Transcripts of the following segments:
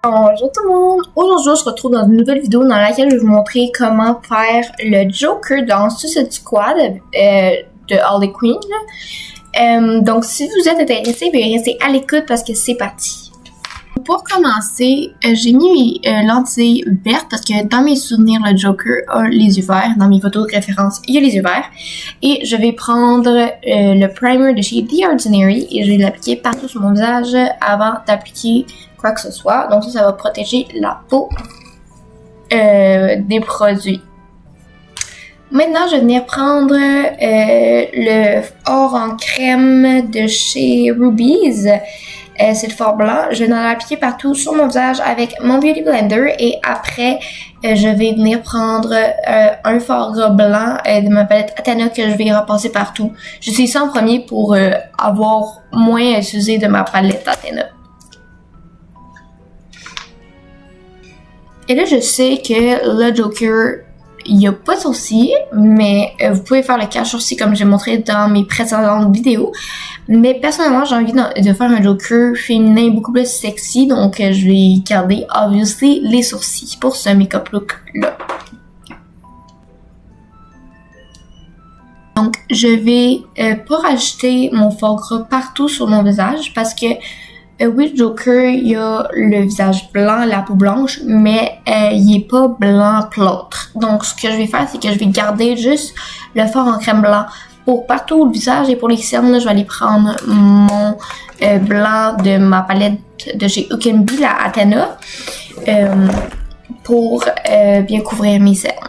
Bonjour tout le monde! Aujourd'hui, on se retrouve dans une nouvelle vidéo dans laquelle je vais vous montrer comment faire le Joker dans Suicide Squad de Harley Quinn. Donc, si vous êtes intéressé, restez à l'écoute parce que c'est parti. Pour commencer, j'ai mis lentilles vertes parce que dans mes souvenirs, le Joker a les yeux verts. Dans mes photos de référence, il y a les yeux verts. Et je vais prendre le primer de chez The Ordinary et je vais l'appliquer partout sur mon visage avant d'appliquer quoi que ce soit. Donc ça va protéger la peau des produits. Maintenant, je vais venir prendre le fard en crème de chez Rubies. C'est le fard blanc. Je vais en appliquer partout sur mon visage avec mon Beauty Blender et après, je vais venir prendre un fard blanc de ma palette Athéna que je vais repasser partout. J'utilise ça en premier pour avoir moins à utiliser de ma palette Athéna. Et là, je sais que le Joker, il n'y a pas de sourcils, mais vous pouvez faire le cache sourcils comme j'ai montré dans mes précédentes vidéos. Mais personnellement, j'ai envie de faire un Joker féminin beaucoup plus sexy, donc je vais garder, obviously, les sourcils pour ce make-up look-là. Donc, je vais pas rajouter mon fard gras partout sur mon visage parce que oui, le Joker, il a le visage blanc, la peau blanche, mais il est pas blanc plâtre. Donc, ce que je vais faire, c'est que je vais garder juste le fard en crème blanc pour partout le visage et pour les cernes, je vais aller prendre mon blanc de ma palette de chez UKNB, la Athéna, pour bien couvrir mes cernes.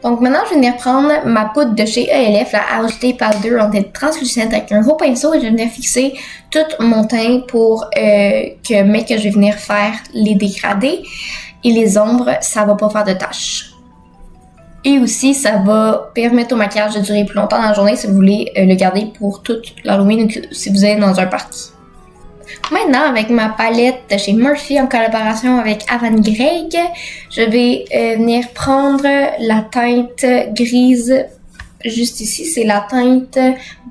Donc maintenant, je vais venir prendre ma poudre de chez ELF, la Age Powder en teinte translucente avec un gros pinceau et je vais venir fixer tout mon teint pour que je vais venir faire les dégradés et les ombres, ça va pas faire de taches. Et aussi, ça va permettre au maquillage de durer plus longtemps dans la journée si vous voulez le garder pour toute l'Halloween ou si vous êtes dans un party. Maintenant, avec ma palette de chez Morphe en collaboration avec Avan Greg, je vais venir prendre la teinte grise juste ici. C'est la teinte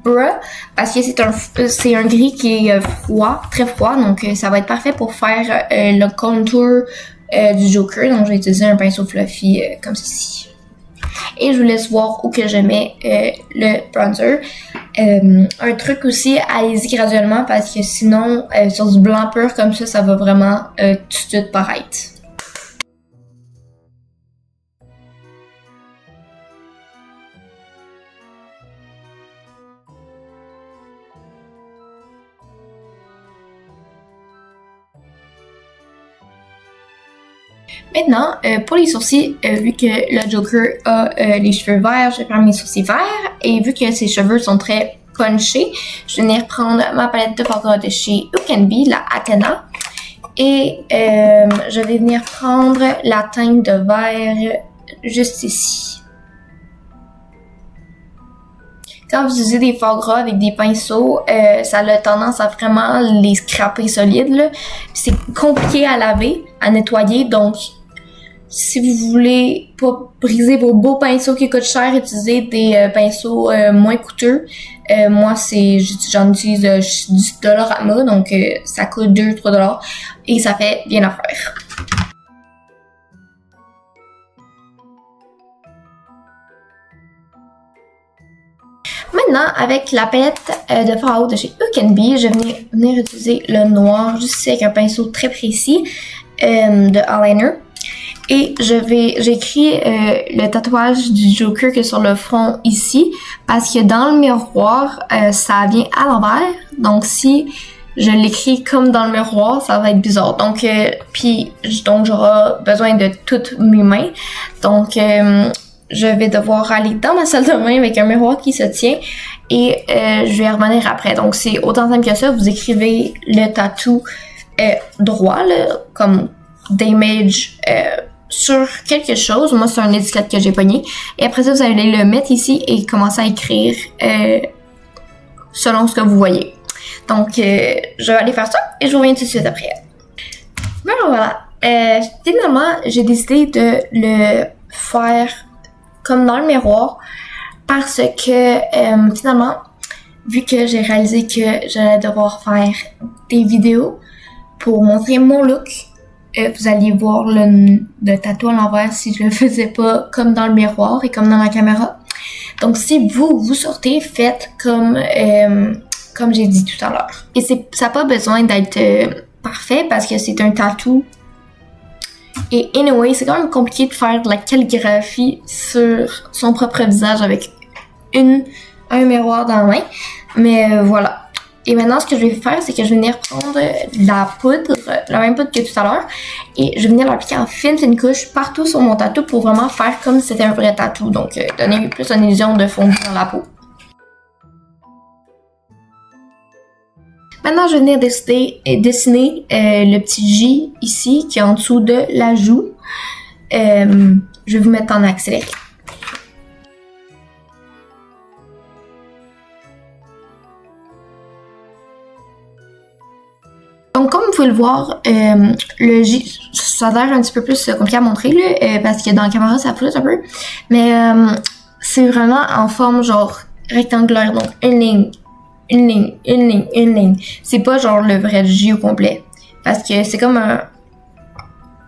Bra parce que c'est un gris qui est froid, très froid. Donc, ça va être parfait pour faire le contour du Joker. Donc, je vais utiliser un pinceau fluffy comme ceci. Et je vous laisse voir où que je mets le bronzer. Un truc aussi, allez-y graduellement parce que sinon, sur du blanc pur comme ça va vraiment tout de suite paraître. Maintenant, pour les sourcils, vu que le Joker a les cheveux verts, je vais faire mes sourcils verts. Et vu que ses cheveux sont très punchés, je vais venir prendre ma palette de fard gras de chez UKNB, la Athéna. Et je vais venir prendre la teinte de vert juste ici. Quand vous utilisez des fards gras avec des pinceaux, ça a tendance à vraiment les scraper solides. C'est compliqué à laver, à nettoyer, donc si vous voulez pas briser vos beaux pinceaux qui coûtent cher, utilisez des pinceaux moins coûteux. Moi, j'en utilise du Dollarama, donc ça coûte 2-3$ et ça fait bien l'affaire. Maintenant, avec la palette de fard à eau de chez UKNB, je vais venir utiliser le noir juste ici avec un pinceau très précis de eyeliner. Et j'ai écrit le tatouage du Joker qui est sur le front ici parce que dans le miroir, ça vient à l'envers. Donc si je l'écris comme dans le miroir, ça va être bizarre. Donc j'aurai besoin de toutes mes mains. Donc je vais devoir aller dans ma salle de bain avec un miroir qui se tient et je vais revenir après. Donc c'est autant simple que ça. Vous écrivez le tatou droit là, comme damage sur quelque chose. Moi, c'est un étiquette que j'ai pogné. Et après ça, vous allez le mettre ici et commencer à écrire selon ce que vous voyez. Donc, je vais aller faire ça et je reviens tout de suite après. Voilà. Finalement, j'ai décidé de le faire comme dans le miroir parce que finalement, vu que j'ai réalisé que j'allais devoir faire des vidéos pour montrer mon look. Vous alliez voir le tatou à l'envers si je le faisais pas comme dans le miroir et comme dans la caméra. Donc si vous sortez, faites comme j'ai dit tout à l'heure. Et ça n'a pas besoin d'être parfait parce que c'est un tatou. Et anyway, c'est quand même compliqué de faire de la calligraphie sur son propre visage avec un miroir dans la main. Mais voilà. Et maintenant, ce que je vais faire, c'est que je vais venir prendre la poudre, la même poudre que tout à l'heure, et je vais venir l'appliquer en fine couche partout sur mon tatou pour vraiment faire comme si c'était un vrai tatou. Donc, donner plus une illusion de fondu dans la peau. Maintenant, je vais venir dessiner le petit J ici, qui est en dessous de la joue. Je vais vous mettre en accéléré. Donc, comme vous pouvez le voir, le J, ça a l'air un petit peu plus compliqué à montrer, là, parce que dans la caméra, ça flotte un peu. Mais c'est vraiment en forme genre rectangulaire, donc une ligne. C'est pas genre le vrai J au complet, parce que c'est comme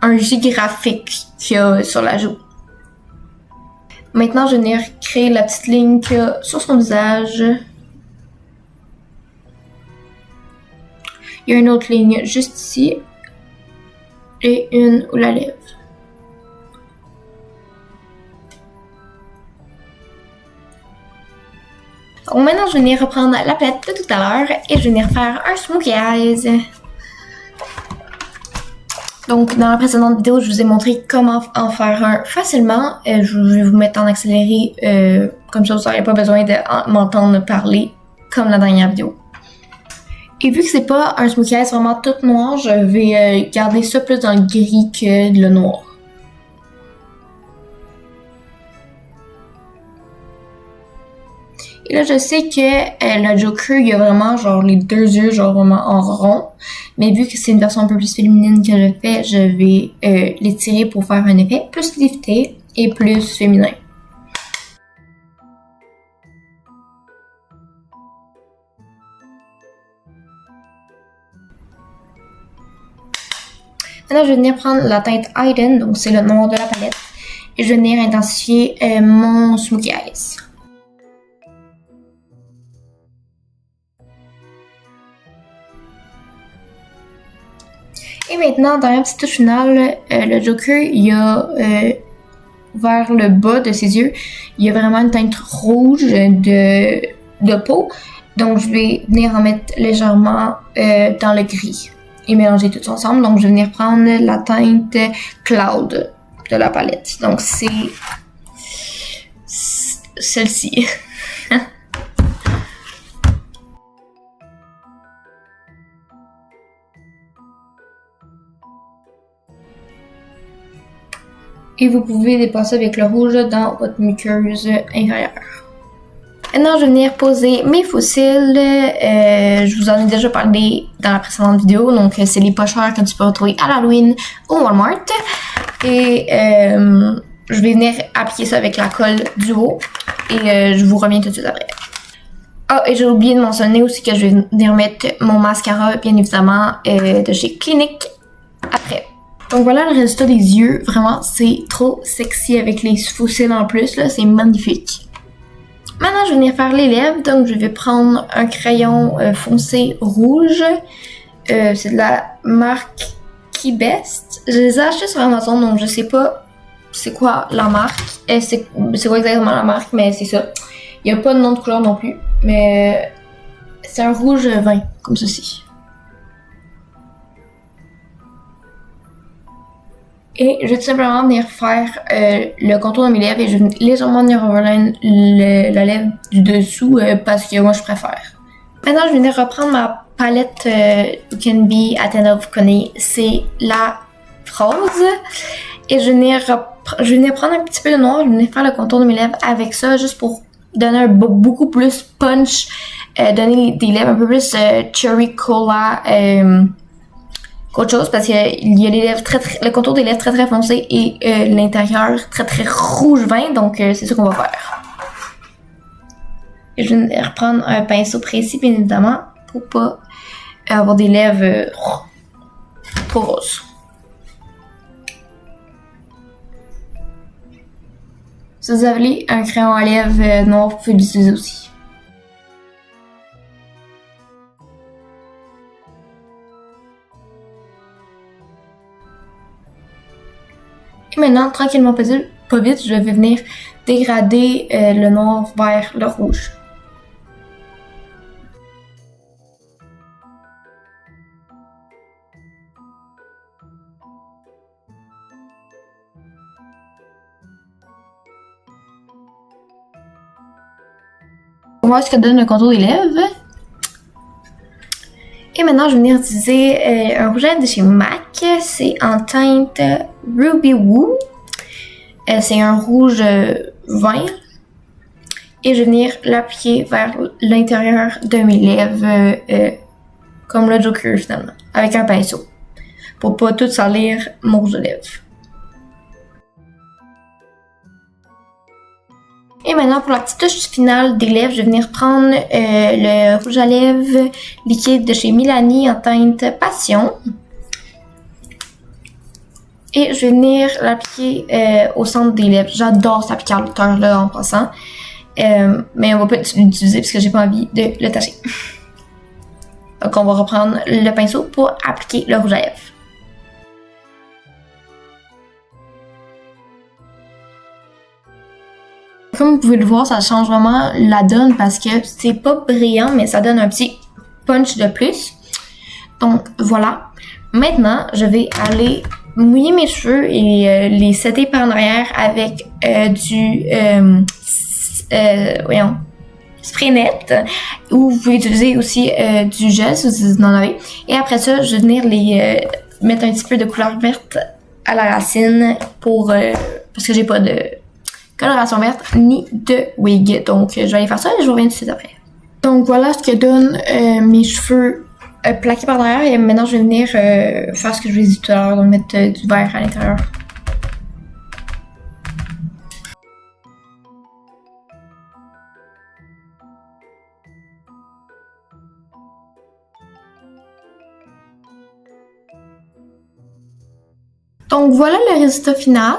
un J graphique qu'il y a sur la joue. Maintenant, je vais venir créer la petite ligne qu'il y a sur son visage. Il y a une autre ligne juste ici et une où la lèvre. Donc maintenant, je vais venir reprendre la palette de tout à l'heure et je vais venir faire un smokey eyes. Donc dans la précédente vidéo, je vous ai montré comment en faire un facilement. Je vais vous mettre en accéléré, comme ça vous n'aurez pas besoin de m'entendre parler comme la dernière vidéo. Et vu que c'est pas un smokey eyes vraiment tout noir, je vais garder ça plus dans le gris que le noir. Et là, je sais que le Joker, il y a vraiment genre les deux yeux genre vraiment en rond. Mais vu que c'est une version un peu plus féminine que je fais, je vais l'étirer pour faire un effet plus lifté et plus féminin. Maintenant, je vais venir prendre la teinte Hidden, donc c'est le noir de la palette. Et je vais venir intensifier mon smokey eyes. Et maintenant, dans la petite touche finale, le Joker, il a vers le bas de ses yeux, il y a vraiment une teinte rouge de peau. Donc, je vais venir en mettre légèrement dans le gris et mélanger tout ensemble. Donc, je vais venir prendre la teinte Cloud de la palette. Donc, c'est celle-ci. Et vous pouvez dépasser avec le rouge dans votre muqueuse inférieure. Maintenant, je vais venir poser mes fossiles. Je vous en ai déjà parlé dans la précédente vidéo. Donc, c'est les pocheurs que tu peux retrouver à l'Halloween au Walmart. Et je vais venir appliquer ça avec la colle du haut. Et je vous reviens tout de suite après. Ah, et j'ai oublié de mentionner aussi que je vais venir mettre mon mascara, bien évidemment, de chez Clinique après. Donc voilà le résultat des yeux. Vraiment, c'est trop sexy avec les fossiles en plus. Là, c'est magnifique. Maintenant, je vais venir faire les lèvres. Donc, je vais prendre un crayon foncé rouge. C'est de la marque Key Best. Je les ai achetés sur Amazon, donc je sais pas c'est quoi la marque. C'est quoi exactement la marque, mais c'est ça. Il n'y a pas de nom de couleur non plus. Mais c'est un rouge vin, comme ceci. Et je vais tout simplement venir faire le contour de mes lèvres et je vais légèrement venir overline la lèvre du dessous parce que moi je préfère. Maintenant, je vais venir reprendre ma palette Can Be Athena, vous connaissez, c'est la rose. Et je vais venir prendre un petit peu de noir, je vais venir faire le contour de mes lèvres avec ça juste pour donner un beaucoup plus punch, donner des lèvres un peu plus cherry cola. Qu'autre chose parce qu'il y a les lèvres le contour des lèvres très foncé et l'intérieur très rouge vin, donc c'est ça qu'on va faire. Et je vais reprendre un pinceau précis bien évidemment pour pas avoir des lèvres pour rose. Si vous avez un crayon à lèvres noir, vous pouvez l'utiliser aussi. Et maintenant, tranquillement pas vite, je vais venir dégrader le noir vers le rouge. On va voir ce que donne le contour des lèvres. Et maintenant, je vais venir utiliser un rouge à lèvres de chez MAC. C'est en teinte Ruby Woo. C'est un rouge vin. Et je vais venir l'appliquer vers l'intérieur de mes lèvres, comme le Joker finalement, avec un pinceau. Pour pas tout salir mon rouge de lèvres. Et maintenant, pour la petite touche finale des lèvres, je vais venir prendre le rouge à lèvres liquide de chez Milani en teinte Passion. Et je vais venir l'appliquer au centre des lèvres. J'adore cet applicateur-là en passant. Mais on va pas l'utiliser parce que j'ai pas envie de le tâcher. Donc, on va reprendre le pinceau pour appliquer le rouge à lèvres. Comme vous pouvez le voir, ça change vraiment la donne parce que c'est pas brillant, mais ça donne un petit punch de plus. Donc voilà. Maintenant, je vais aller mouiller mes cheveux et les setter par en arrière avec du spray net. Ou vous pouvez utiliser aussi du gel si vous en avez. Et après ça, je vais venir les mettre un petit peu de couleur verte à la racine pour parce que j'ai pas de coloration verte ni de wig. Donc, je vais aller faire ça et je reviens tout de suite après. Donc, voilà ce que donnent mes cheveux plaqués par derrière. Et maintenant, je vais venir faire ce que je vous ai dit tout à l'heure, donc mettre du vert à l'intérieur. Donc, voilà le résultat final.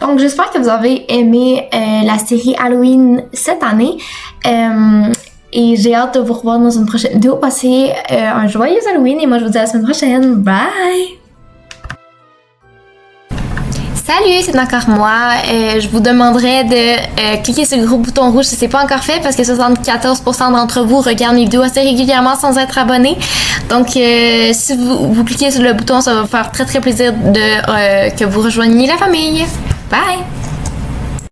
Donc, j'espère que vous avez aimé la série Halloween cette année. Et j'ai hâte de vous revoir dans une prochaine vidéo. Passez un joyeux Halloween et moi, je vous dis à la semaine prochaine. Bye! Salut, c'est encore moi. Je vous demanderais de cliquer sur le gros bouton rouge si c'est pas encore fait parce que 74% d'entre vous regardent mes vidéos assez régulièrement sans être abonnés. Donc, si vous cliquez sur le bouton, ça va me faire très très plaisir de que vous rejoigniez la famille. Bye!